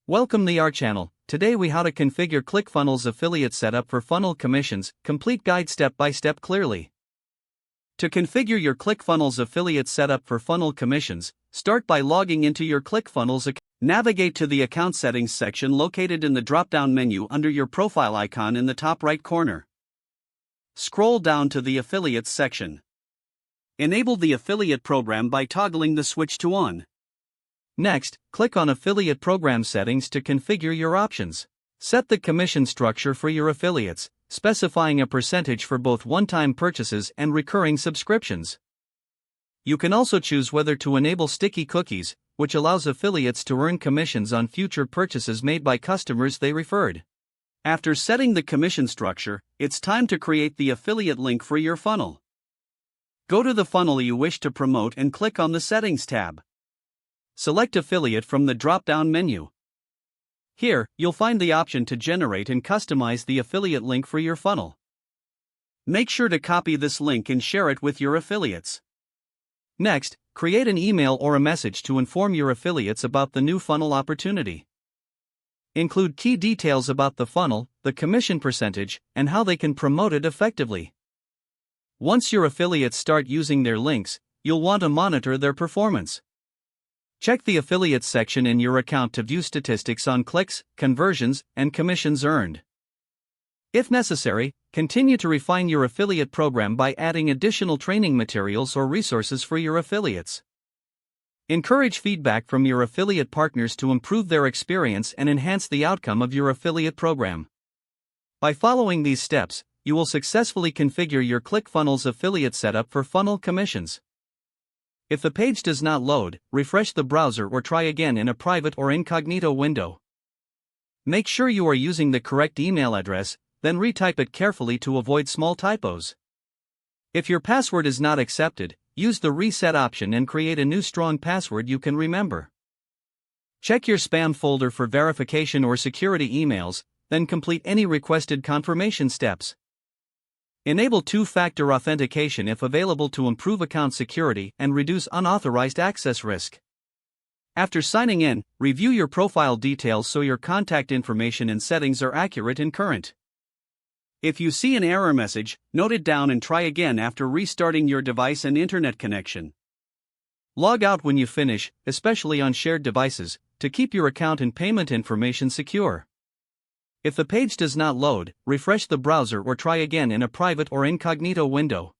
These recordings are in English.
Welcome to our channel. Today we how to configure ClickFunnels affiliate setup for funnel commissions, complete guide step by step clearly. To configure your ClickFunnels affiliate setup for funnel commissions, start by logging into your ClickFunnels account. Navigate to the account settings section located in the drop-down menu under your profile icon in the top right corner. Scroll down to the affiliates section. Enable the affiliate program by toggling the switch to on. Next, click on Affiliate Program Settings to configure your options. Set the commission structure for your affiliates, specifying a percentage for both one-time purchases and recurring subscriptions. You can also choose whether to enable sticky cookies, which allows affiliates to earn commissions on future purchases made by customers they referred. After setting the commission structure, it's time to create the affiliate link for your funnel. Go to the funnel you wish to promote and click on the Settings tab. Select Affiliate from the drop-down menu. Here, you'll find the option to generate and customize the affiliate link for your funnel. Make sure to copy this link and share it with your affiliates. Next, create an email or a message to inform your affiliates about the new funnel opportunity. Include key details about the funnel, the commission percentage, and how they can promote it effectively. Once your affiliates start using their links, you'll want to monitor their performance. Check the affiliates section in your account to view statistics on clicks, conversions, and commissions earned. If necessary, continue to refine your affiliate program by adding additional training materials or resources for your affiliates. Encourage feedback from your affiliate partners to improve their experience and enhance the outcome of your affiliate program. By following these steps, you will successfully configure your ClickFunnels affiliate setup for funnel commissions. If the page does not load, refresh the browser or try again in a private or incognito window. Make sure you are using the correct email address, then retype it carefully to avoid small typos. If your password is not accepted, use the reset option and create a new strong password you can remember. Check your spam folder for verification or security emails, then complete any requested confirmation steps. Enable two-factor authentication if available to improve account security and reduce unauthorized access risk. After signing in, review your profile details so your contact information and settings are accurate and current. If you see an error message, note it down and try again after restarting your device and internet connection. Log out when you finish, especially on shared devices, to keep your account and payment information secure. If the page does not load, refresh the browser or try again in a private or incognito window.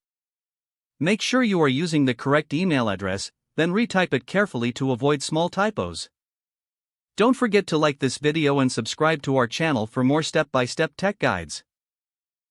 Make sure you are using the correct email address, then retype it carefully to avoid small typos. Don't forget to like this video and subscribe to our channel for more step-by-step tech guides.